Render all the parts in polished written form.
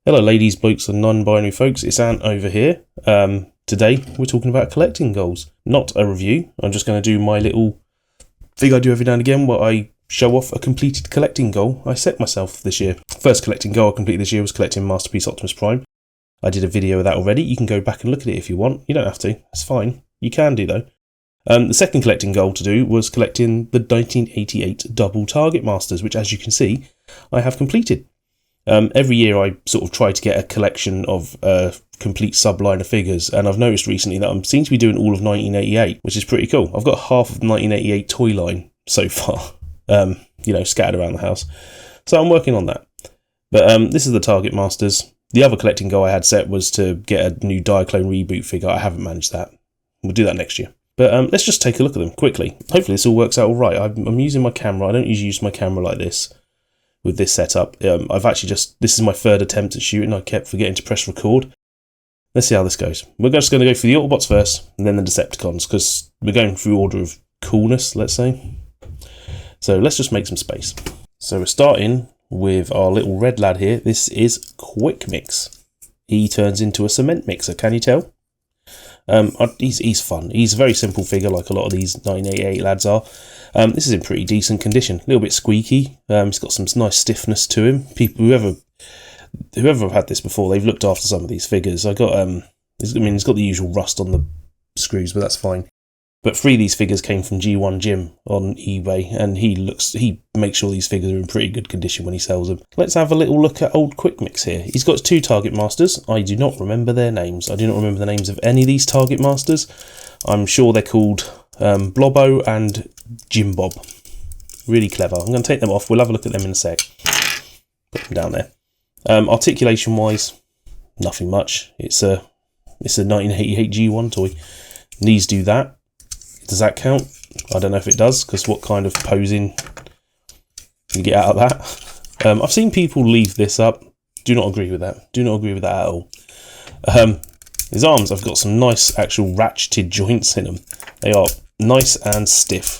Hello ladies, blokes and non-binary folks, it's Ant over here. Today we're talking about collecting goals, not a review. I'm just going to do my little thing I do every now and again where I show off a completed collecting goal I set myself this year. First collecting goal I completed this year was collecting Masterpiece Optimus Prime. I did a video of that already. You can go back and look at it if you want. You don't have to, it's fine. You can do though. The second collecting goal to do was collecting the 1988 Double Targetmasters, which as you can see I have completed. Every year I sort of try to get a collection of a complete subline of figures, and I've noticed recently that I seem to be doing all of 1988, which is pretty cool. I've got half of the 1988 toy line so far, scattered around the house. So I'm working on that. But this is the Targetmasters. The other collecting goal I had set was to get a new Diaclone reboot figure. I haven't managed that. We'll do that next year. But let's just take a look at them quickly. Hopefully this all works out all right. I'm using my camera. I don't usually use my camera like this. With this setup, this is my third attempt at shooting. I kept forgetting to press record. Let's see how this goes. We're just going to go for the Autobots first, and then the Decepticons, because we're going through order of coolness, let's say. So let's just make some space. So we're starting with our little red lad here. This is Quick Mix. He turns into a cement mixer, can you tell? He's fun. He's a very simple figure, like a lot of these 1988 lads are. This is in pretty decent condition. A little bit squeaky. He's got some nice stiffness to him. People, whoever have had this before, they've looked after some of these figures. He's got the usual rust on the screws, but that's fine. But 3 of these figures came from G1 Jim on eBay, and he makes sure these figures are in pretty good condition when he sells them. Let's have a little look at old Quick Mix here. He's got 2 Targetmasters. I do not remember their names. I do not remember the names of any of these Targetmasters. I'm sure they're called Blobbo and Jim Bob. Really clever. I'm going to take them off. We'll have a look at them in a sec. Put them down there. Articulation wise, nothing much. It's a 1988 G1 toy. Knees do that. Does that count? I don't know if it does, because what kind of posing you get out of that? I've seen people leave this up. Do not agree with that. Do not agree with that at all. His arms have got some nice actual ratcheted joints in them. They are nice and stiff.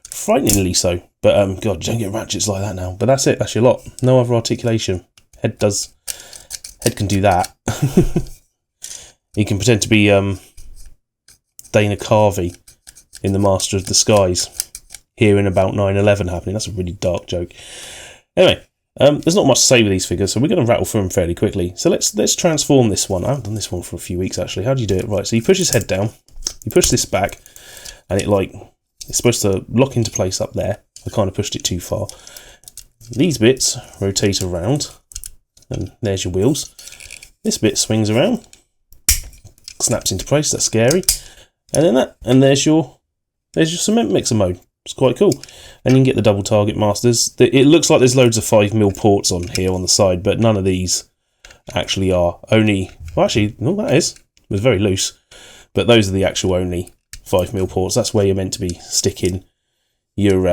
Frighteningly so. But God, don't get ratchets like that now. But that's it. That's your lot. No other articulation. Head can do that. He can pretend to be Dana Carvey in The Master of Disguise, hearing about 9/11 happening. That's a really dark joke. Anyway, there's not much to say with these figures, so we're going to rattle through them fairly quickly. So let's transform this one. I haven't done this one for a few weeks actually. How do you do it? Right, so you push his head down, you push this back, and it's supposed to lock into place up there. I kind of pushed it too far. These bits rotate around, and there's your wheels. This bit swings around, snaps into place. That's scary. And there's your cement mixer mode. It's quite cool. And you can get the Double Targetmasters. It looks like there's loads of 5mm ports on here on the side, but none of these actually are. That is. It was very loose. But those are the actual only 5mm ports. That's where you're meant to be sticking your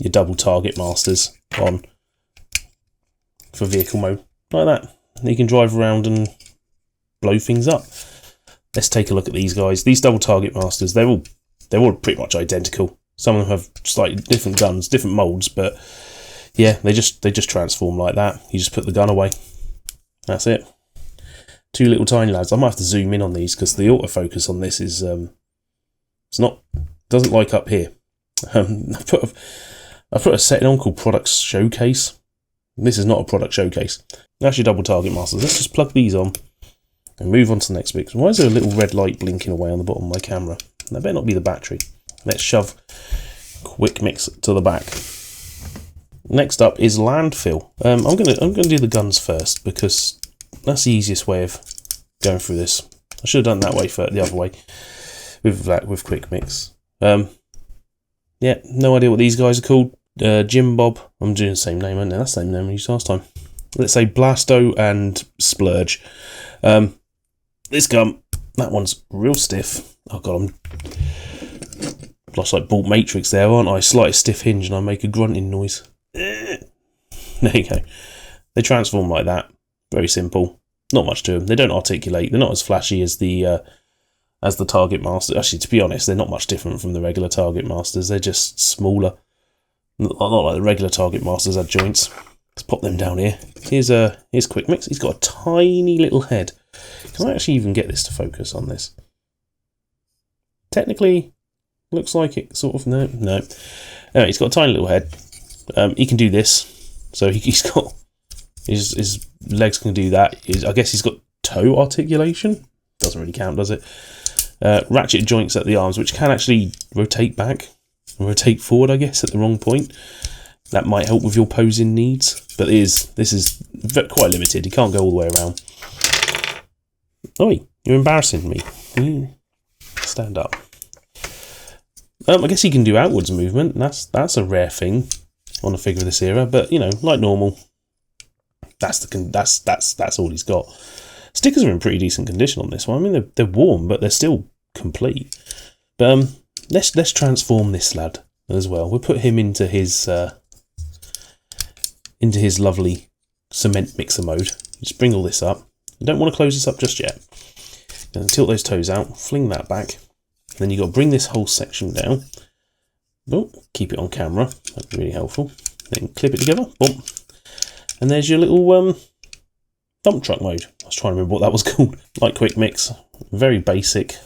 Double Targetmasters on for vehicle mode. Like that. And you can drive around and blow things up. Let's take a look at these guys. These Double Targetmasters, they're all pretty much identical. Some of them have slightly different guns, different moulds, but yeah, they just transform like that. You just put the gun away. That's it. 2 little tiny lads. I might have to zoom in on these because the autofocus on this is doesn't like up here. I put a setting on called Product Showcase. This is not a product showcase. That's your Double Targetmasters. Let's just plug these on and move on to the next bit. Why is there a little red light blinking away on the bottom of my camera? That better not be the battery. Let's shove Quick Mix to the back. Next up is Landfill. I'm gonna do the guns first because that's the easiest way of going through this. I should have done that way first, the other way with Quick Mix. Yeah, no idea what these guys are called. Jim Bob. I'm doing the same name, aren't I? That's the same name I used last time. Let's say Blasto and Splurge. This gun, that one's real stiff. Oh god, I'm lost like Bolt Matrix there, aren't I? Slightly stiff hinge and I make a grunting noise. There you go. They transform like that. Very simple. Not much to them. They don't articulate. They're not as flashy as the Targetmaster. Actually, to be honest, they're not much different from the regular Targetmasters. They're just smaller. Not like the regular Targetmasters had joints. Let's pop them down here. Here's Quick Mix. He's got a tiny little head. Can I actually even get this to focus on this? Technically, looks like it sort of, no. Anyway, he's got a tiny little head. He can do this. So he's got, his legs can do that. I guess he's got toe articulation. Doesn't really count, does it? Ratchet joints at the arms, which can actually rotate back and rotate forward, I guess, at the wrong point. That might help with your posing needs, but this is quite limited. You can't go all the way around. Oi, you're embarrassing me. Stand up. I guess he can do outwards movement. That's a rare thing on a figure of this era, but you know, like normal, that's all he's got. Stickers are in pretty decent condition on this one. I mean, they're warm, but they're still complete. But let's transform this lad as well. We'll put him into his lovely cement mixer mode. Just bring all this up. You don't want to close this up just yet. Then tilt those toes out, fling that back. Then you've got to bring this whole section down. Oh, keep it on camera. That'd be really helpful. Then clip it together. Boom. And there's your little dump truck mode. I was trying to remember what that was called. Like Quick Mix. Very basic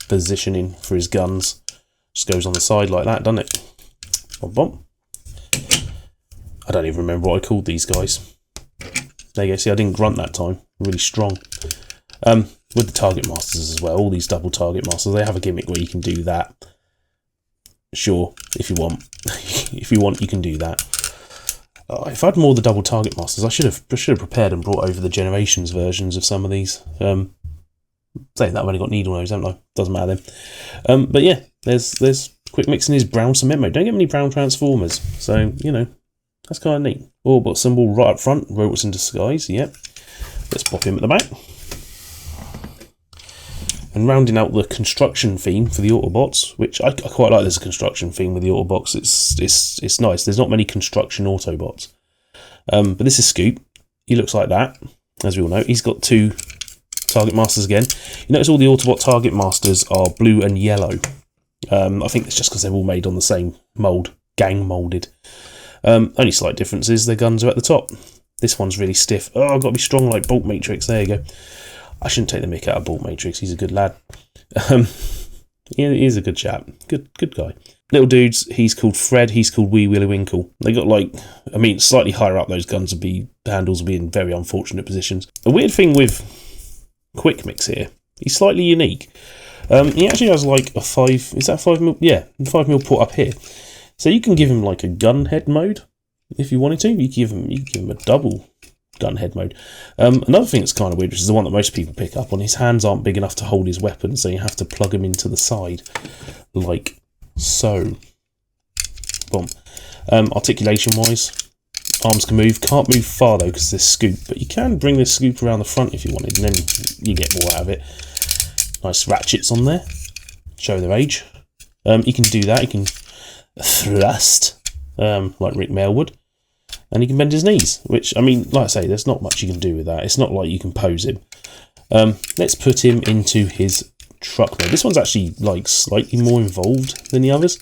positioning for his guns. Just goes on the side like that, doesn't it? Bom, bom. I don't even remember what I called these guys. There you go. See, I didn't grunt that time. Really strong. With the Target Masters as well, all these double Target Masters, they have a gimmick where you can do that. Sure, if you want. If you want, you can do that. If I had more of the double Target Masters, I should have prepared and brought over the Generations versions of some of these. Saying that, I've only got needle nose, haven't I? Doesn't matter then. But yeah, there's Quick Mix in his brown cement mode. Don't get many brown Transformers, so you know that's kind of neat. Autobot symbol right up front, robots in disguise. Yep. Let's pop him at the back. And rounding out the construction theme for the Autobots, which I quite like. There's a construction theme with the Autobots. It's nice. There's not many construction Autobots, but this is Scoop. He looks like that, as we all know. He's got two Target Masters again. You notice all the Autobot Target Masters are blue and yellow. I think it's just because they're all made on the same mould, gang moulded. Only slight difference is their guns are at the top. This one's really stiff. Oh, I've got to be strong like Bolt Matrix. There you go. I shouldn't take the mick out of Bolt Matrix. He's a good lad. He is a good chap. Good guy. Little dudes, he's called Fred. He's called Wee Willy Winkle. They got like, I mean, slightly higher up those guns the handles will be in very unfortunate positions. A weird thing with Quick Mix here, he's slightly unique. He actually has like a 5mm? Yeah, 5mm port up here. So you can give him like a gun head mode if you wanted to. You can give him a double gun head mode. Another thing that's kind of weird, which is the one that most people pick up on, his hands aren't big enough to hold his weapon, so you have to plug them into the side like so. Boom. Articulation wise, arms can move. Can't move far though because this scoop, but you can bring this scoop around the front if you wanted, and then you get more out of it. Nice ratchets on there, show their age. You can do that. You can thrust like Rick Mail would. And he can bend his knees, which, I mean, like I say, there's not much you can do with that. It's not like you can pose him. Let's put him into his truck mode. This one's actually, like, slightly more involved than the others.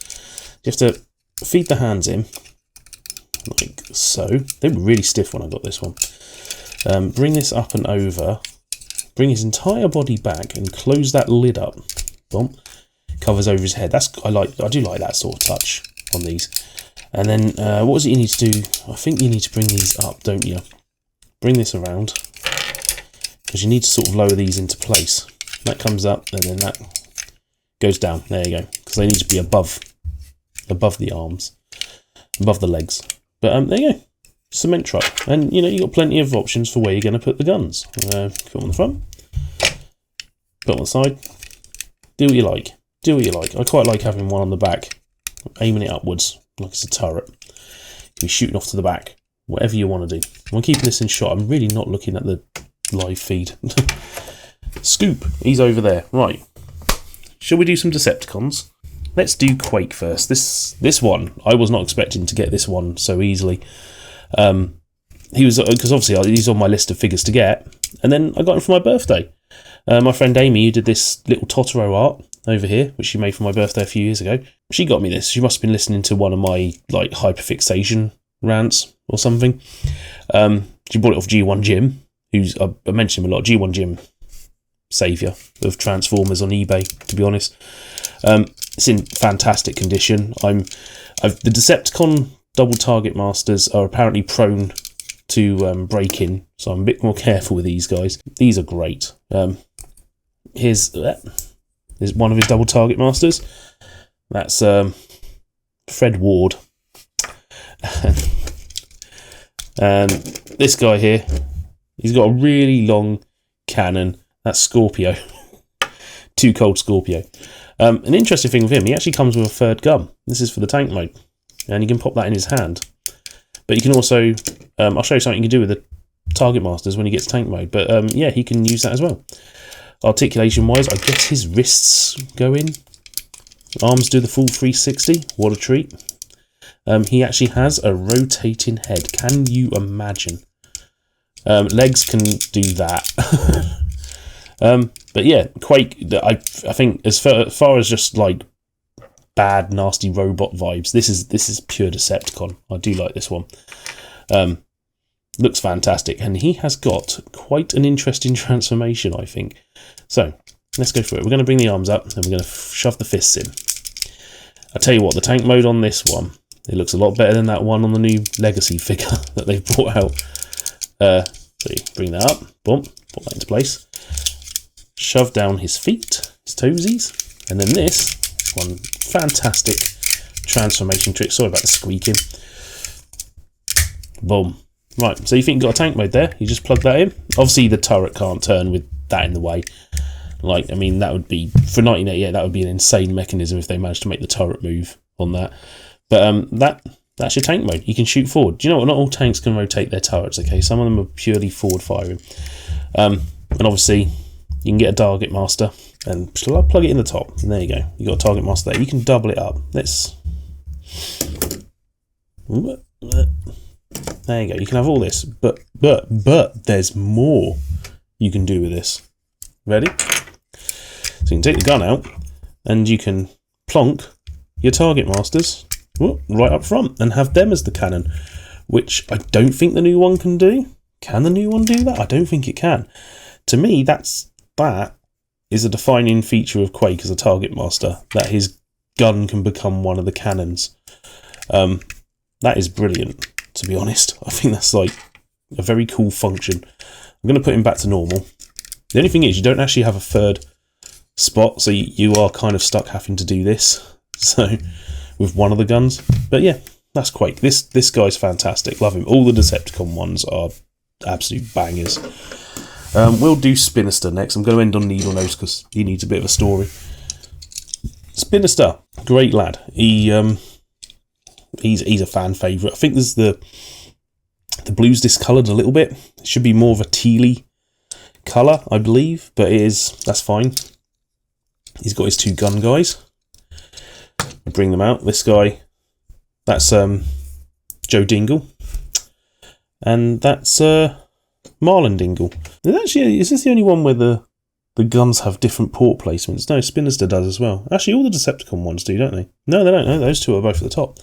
You have to feed the hands in, like so. They were really stiff when I got this one. Bring this up and over. Bring his entire body back and close that lid up. Boom. Covers over his head. I do like that sort of touch on these. And then, what is it you need to do? I think you need to bring these up, don't you? Bring this around. Because you need to sort of lower these into place. That comes up, and then that goes down. There you go. Because they need to be above the arms. Above the legs. But, there you go. Cement truck. And, you know, you've got plenty of options for where you're going to put the guns. Put on the front. Put on the side. Do what you like. Do what you like. I quite like having one on the back. Aiming it upwards. Like it's a turret. You'll be shooting off to the back. Whatever you want to do. I'm keeping this in shot. I'm really not looking at the live feed. Scoop. He's over there. Right. Shall we do some Decepticons? Let's do Quake first. This one, I was not expecting to get this one so easily. He was, because obviously he's on my list of figures to get. And then I got him for my birthday. My friend Amy, who did this little Totoro art over here, which she made for my birthday a few years ago, she got me this. She must have been listening to one of my like hyperfixation rants or something. She bought it off G1 Jim, who's, I mentioned him a lot, G1 Jim, saviour of Transformers on eBay, to be honest. It's in fantastic condition. The Decepticon Double Targetmasters are apparently prone to break-in, so I'm a bit more careful with these guys. These are great. Here's one of his Double Targetmasters. That's Fred Ward. And this guy here, he's got a really long cannon. That's Scorpio. Too Cold Scorpio. An interesting thing with him, he actually comes with a third gun. This is for the tank mode. And you can pop that in his hand. But you can also, I'll show you something you can do with the Target Masters when he gets tank mode. But yeah, he can use that as well. Articulation wise, I guess his wrists go in. Arms do the full 360. What a treat. He actually has a rotating head. Can you imagine? Legs can do that. But yeah, Quake, I think as far as just like bad, nasty robot vibes, this is pure Decepticon. I do like this one. Looks fantastic, and he has got quite an interesting transformation, I think. So let's go for it. We're going to bring the arms up, and we're going to shove the fists in. I tell you what, the tank mode on this one, it looks a lot better than that one on the new Legacy figure that they've brought out. So you bring that up, boom, put that into place. Shove down his feet, his toesies, and then this one fantastic transformation trick. Sorry about the squeaking. Boom. Right, so you think you've got a tank mode there, you just plug that in. Obviously the turret can't turn with that in the way. Like, I mean, that would be, for 1988, that would be an insane mechanism if they managed to make the turret move on that. But that's your tank mode. You can shoot forward. Do you know what? Not all tanks can rotate their turrets, okay? Some of them are purely forward firing. And obviously, you can get a Target Master and plug it in the top. And there you go. You've got a Target Master there. You can double it up. Let's... There you go. You can have all this. But there's more you can do with this. Ready? So you can take the gun out and you can plonk your Target Masters right up front and have them as the cannon, which I don't think the new one can do. Can the new one do that? I don't think it can. To me, that is a defining feature of Quake as a Target Master, that his gun can become one of the cannons. That is brilliant, to be honest. I think that's like a very cool function. I'm going to put him back to normal. The only thing is, you don't actually have a third spot, so you are kind of stuck having to do this. So, with one of the guns. But yeah, that's Quake. This guy's fantastic. Love him. All the Decepticon ones are absolute bangers. We'll do Spinister next. I'm going to end on Needle Nose because he needs a bit of a story. Spinister, great lad. He's a fan favourite. I think there's the blue's discoloured a little bit. It should be more of a tealy colour, I believe, but that's fine. He's got his two gun guys. I'll bring them out. This guy, that's Joe Dingle, and that's Marlon Dingle. And actually, is this the only one where the guns have different port placements? No, Spinister does as well. Actually, all the Decepticon ones do, don't they? No, they don't. No, those two are both at the top.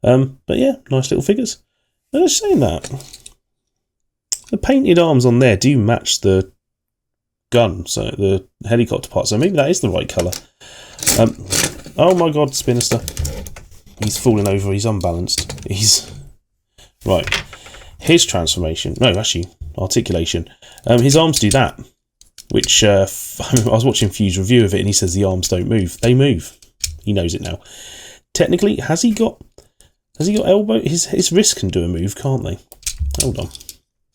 But yeah, nice little figures. And I was saying that the painted arms on there do match the gun, so the helicopter part. So maybe that is the right colour. Oh my God, Spinister! He's falling over. He's unbalanced. Right. His transformation. No, actually, articulation. His arms do that, which I was watching Fu's review of it, and he says the arms don't move. They move. He knows it now. Technically, has he got elbow? His wrists can do a move, can't they? Hold on.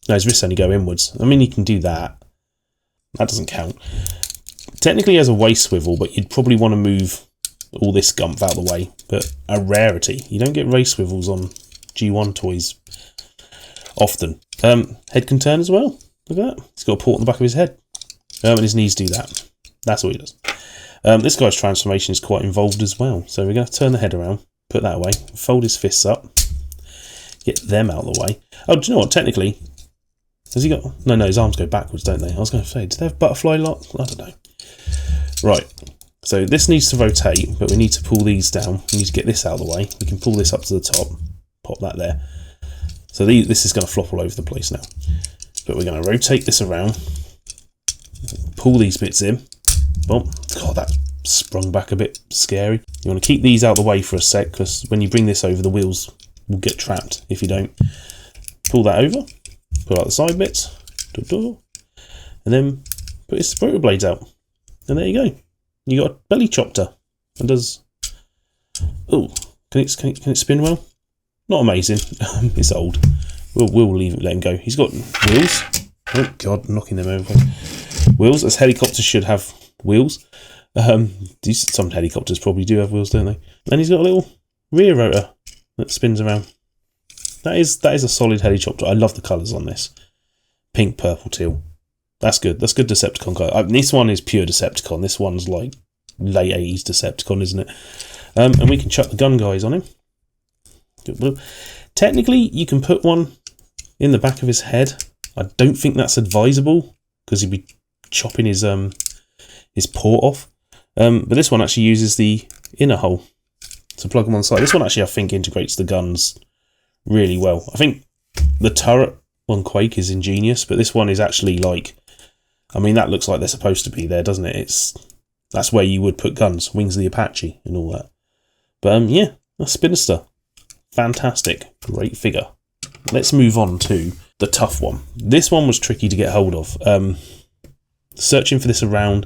No, his wrists only go inwards. I mean, he can do that. That doesn't count. Technically, he has a waist swivel, but you'd probably want to move all this gump out of the way. But a rarity. You don't get waist swivels on G1 toys often. Head can turn as well. Look at that. He's got a port on the back of his head. And his knees do that. That's all he does. This guy's transformation is quite involved as well. So we're going to turn the head around, put that away, fold his fists up, get them out of the way. Oh, do you know what? Technically, has he got... No, his arms go backwards, don't they? I was going to say, do they have butterfly lock? I don't know. Right. So this needs to rotate, but we need to pull these down. We need to get this out of the way. We can pull this up to the top, pop that there. So this is going to flop all over the place now. But we're going to rotate this around, pull these bits in. Boom. God, that sprung back a bit scary. You want to keep these out of the way for a sec, because when you bring this over, the wheels will get trapped if you don't. Pull that over, pull out the side bits, and then put his rotor blades out. And there you go. You got a belly chopper. And does... Oh, can it spin well? Not amazing. It's old. We'll leave it, let him go. He's got wheels. Oh God, I'm knocking them over. Wheels, as helicopters should have wheels. Some helicopters probably do have wheels, don't they? And he's got a little rear rotor that spins around. That is a solid helicopter. I love the colours on this. Pink, purple, teal. That's good. That's good Decepticon colour. This one is pure Decepticon. This one's like late 80s Decepticon, isn't it? And we can chuck the gun guys on him. Technically, you can put one in the back of his head. I don't think that's advisable, because he'd be chopping his port off. But this one actually uses the inner hole to plug them on the side. This one actually, I think, integrates the guns really well. I think the turret on Quake is ingenious, but this one is actually like, I mean, that looks like they're supposed to be there, doesn't it? That's where you would put guns, Wings of the Apache and all that. But yeah, a Spinster. Fantastic. Great figure. Let's move on to the tough one. This one was tricky to get hold of. Searching for this around,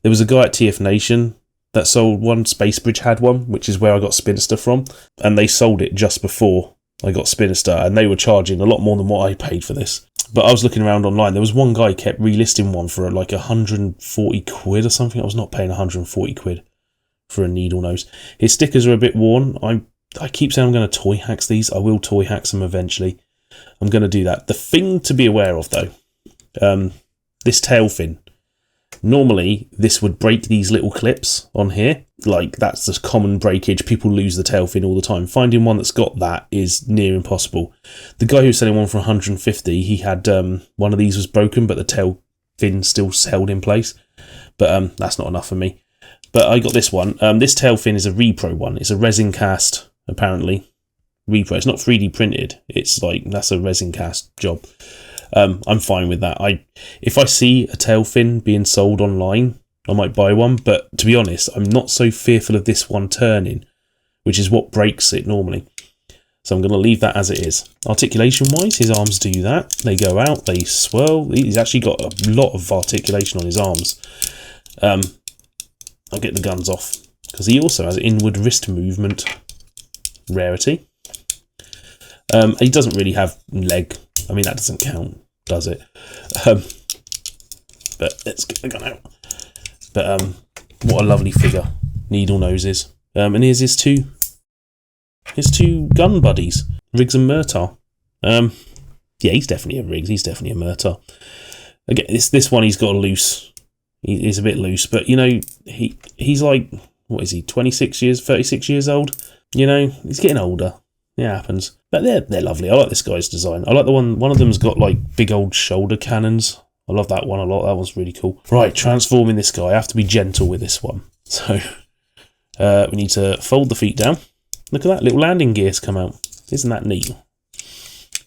there was a guy at TF Nation that sold one. Spacebridge had one, which is where I got Spinster from. And they sold it just before I got Spinster, and they were charging a lot more than what I paid for this. But I was looking around online. There was one guy kept relisting one for like 140 quid or something. I was not paying 140 quid for a needle nose. His stickers are a bit worn. I keep saying I'm going to toy hacks these. I will toy hacks them eventually. I'm going to do that. The thing to be aware of though, this tail fin. Normally this would break these little clips on here. Like, that's the common breakage. People lose the tail fin all the time. Finding one that's got that is near impossible. The guy who was selling one for 150, he had one of these was broken, but the tail fin still held in place. But that's not enough for me. But I got this one. This tail fin is a repro one. It's a resin cast, apparently. Repro. It's not 3D printed. It's like, that's a resin cast job. I'm fine with that. If I see a tail fin being sold online, I might buy one. But to be honest, I'm not so fearful of this one turning, which is what breaks it normally. So I'm going to leave that as it is. Articulation-wise, his arms do that. They go out, they swirl. He's actually got a lot of articulation on his arms. I'll get the guns off, because he also has inward wrist movement. Rarity. He doesn't really have leg. I mean, that doesn't count, does it? But let's get the gun out. But what a lovely figure. Needle noses. And here's his two gun buddies, Riggs and Murtaugh. Yeah, he's definitely a Riggs. He's definitely a Murtaugh. Again, this one he's got a loose. He's a bit loose, but you know, he's like, what is he? 36 years, 36 years old. You know, he's getting older. It happens. But they're lovely. I like this guy's design. I like the one of them's got like big old shoulder cannons. I love that one a lot. That one's really cool. Right, transforming this guy. I have to be gentle with this one. So we need to fold the feet down. Look at that, little landing gears come out. Isn't that neat?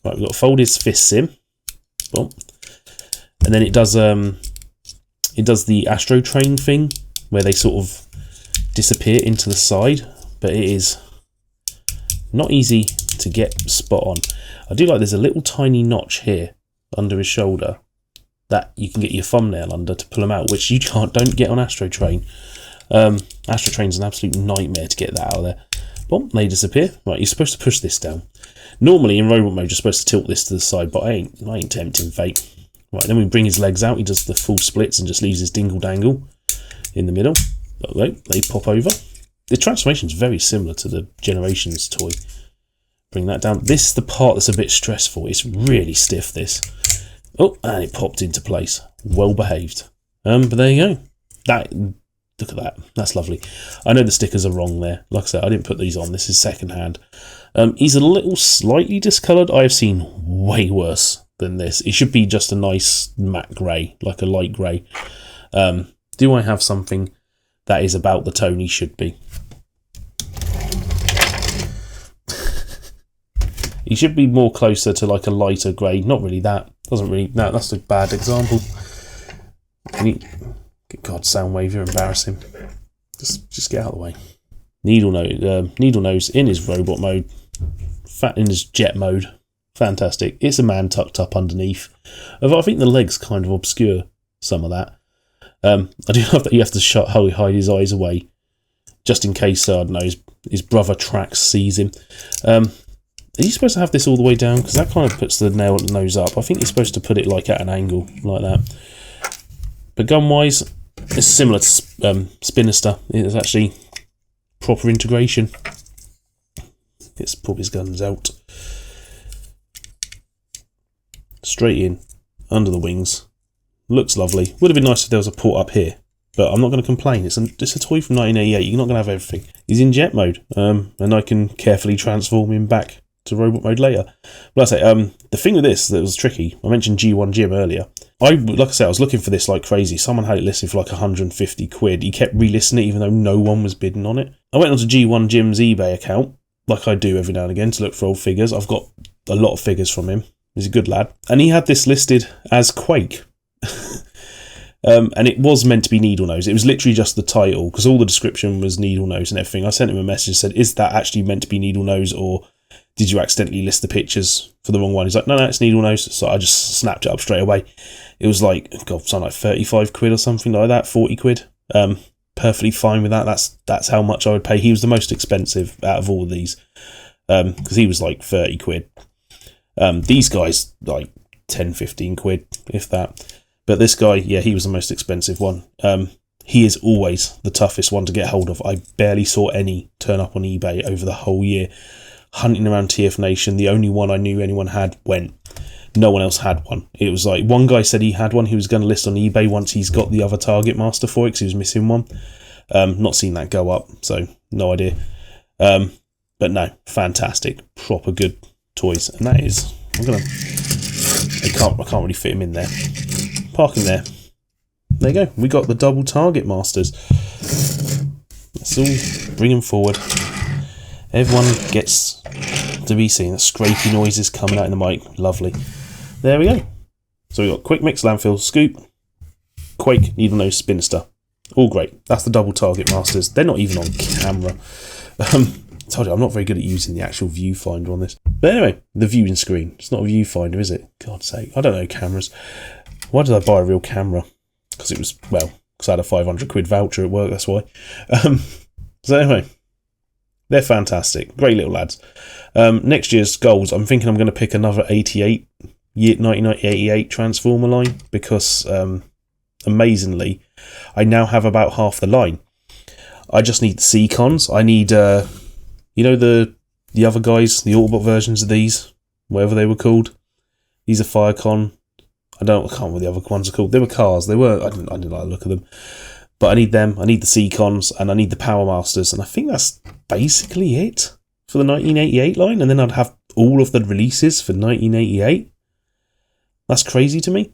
Right, we've got to fold his fists in. Boom. And then it does the Astro Train thing, where they sort of disappear into the side, but it is not easy to get spot on. I do like there's a little tiny notch here under his shoulder that you can get your thumbnail under to pull them out, which you don't get on Astro Train. Astro Train's an absolute nightmare to get that out of there. Boom, they disappear. Right, you're supposed to push this down. Normally in robot mode you're supposed to tilt this to the side, but I ain't tempting fate. Right, then we bring his legs out. He does the full splits and just leaves his dingle dangle in the middle. They pop over. The transformation's very similar to the Generations toy. Bring that down. This is the part that's a bit stressful. It's really stiff, this. Oh, and it popped into place. Well behaved. But there you go. Look at that. That's lovely. I know the stickers are wrong there. Like I said, I didn't put these on. This is second hand. He's a little slightly discoloured. I have seen way worse than this. It should be just a nice matte grey, like a light grey. Do I have something that is about the tone he should be? He should be more closer to like a lighter grey. Not really that. Doesn't really. No, that's a bad example. God, Soundwave, you're embarrassing. Just get out of the way. Needle Nose in his robot mode, fat in his jet mode. Fantastic. It's a man tucked up underneath. Although I think the legs kind of obscure some of that. I do love that you have to hide his eyes away, just in case, I don't know, his brother Trax sees him. Are you supposed to have this all the way down? Because that kind of puts the nose up. I think you're supposed to put it like at an angle, like that. But gun-wise, it's similar to Spinister. It's actually proper integration. Let's pop his guns out. Straight in, under the wings. Looks lovely. Would have been nice if there was a port up here, but I'm not going to complain. It's a toy from 1988. You're not going to have everything. He's in jet mode, and I can carefully transform him back to robot mode later. But I say, the thing with this that was tricky, I mentioned G1 Jim earlier. Like I said, I was looking for this like crazy. Someone had it listed for like 150 quid. He kept relisting it even though no one was bidding on it. I went onto G1 Jim's eBay account, like I do every now and again, to look for old figures. I've got a lot of figures from him. He's a good lad. And he had this listed as Quake. And it was meant to be Needle Nose. It was literally just the title, because all the description was Needle Nose and everything. I sent him a message and said, is that actually meant to be Needle Nose, or did you accidentally list the pictures for the wrong one? He's like, no, it's Needle Nose. So I just snapped it up straight away. It was like, God, something like 35 quid or something like that, 40 quid. Perfectly fine with that. That's how much I would pay. He was the most expensive out of all of these, because he was like 30 quid. These guys, like 10, 15 quid, if that. But this guy, yeah, he was the most expensive one. He is always the toughest one to get hold of. I barely saw any turn up on eBay over the whole year. Hunting around TF Nation, the only one I knew anyone had went. No one else had one. It was like, one guy said he had one. He was going to list on eBay once he's got the other Target Master for it, because he was missing one. Not seen that go up, so no idea. But no, fantastic. Proper good toys. And that is, I can't really fit him in there. Park him there. There you go. We got the Double Targetmasters. Let's all bring him forward. Everyone gets to be seen. The scrapey noises coming out in the mic. Lovely. There we go. So we got Quick Mix, Landfill, Scoop, Quake, Needle Nose, Spinister. All great. That's the Double Targetmasters. They're not even on camera. Told you, I'm not very good at using the actual viewfinder on this. But anyway, the viewing screen. It's not a viewfinder, is it? God's sake. I don't know cameras. Why did I buy a real camera? Because it was, well, because I had a 500 quid voucher at work, that's why. So anyway, they're fantastic. Great little lads. Next year's goals, I'm thinking I'm going to pick another 1988 Transformer line, because amazingly, I now have about half the line. I just need the C-Cons. I need, you know, the other guys, the Autobot versions of these, whatever they were called. These are Firecon. I can't remember what the other ones are called. They were cars. They were. I didn't like the look of them. But I need them. I need the C-Cons, and I need the Power Masters, and I think that's basically it for the 1988 line. And then I'd have all of the releases for 1988. That's crazy to me.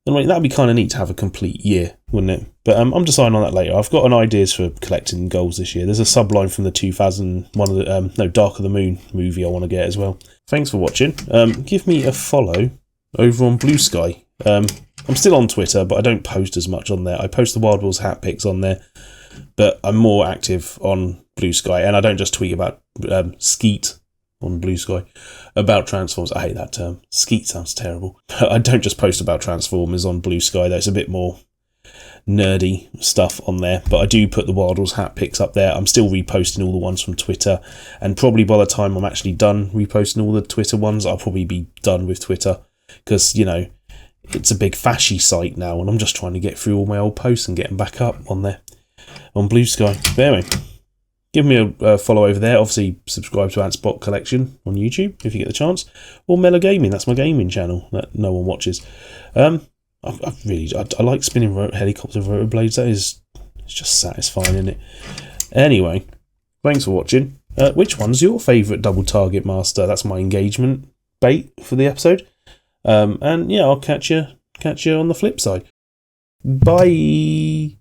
And like, that'd be kind of neat to have a complete year, wouldn't it? But I'm deciding on that later. I've got an ideas for collecting goals this year. There's a subline from the 2001 of the Dark of the Moon movie I want to get as well. Thanks for watching. Give me a follow over on Blue Sky. I'm still on Twitter, but I don't post as much on there. I post the Wild Wars hat pics on there, but I'm more active on Blue Sky, and I don't just tweet about skeet on Blue Sky about Transformers. I hate that term. Skeet sounds terrible. I don't just post about Transformers on Blue Sky. There's a bit more nerdy stuff on there, but I do put the Wild Wars hat pics up there. I'm still reposting all the ones from Twitter, and probably by the time I'm actually done reposting all the Twitter ones, I'll probably be done with Twitter, because, you know, it's a big fashy site now, and I'm just trying to get through all my old posts and get them back up on there on Blue Sky. But anyway, give me a follow over there. Obviously, subscribe to Ant's Bot Collection on YouTube if you get the chance, or Mellow Gaming. That's my gaming channel that no one watches. I like spinning helicopter rotor blades. It's just satisfying, isn't it? Anyway, thanks for watching. Which one's your favourite Double Target Master? That's my engagement bait for the episode. And yeah, I'll catch you on the flip side. Bye.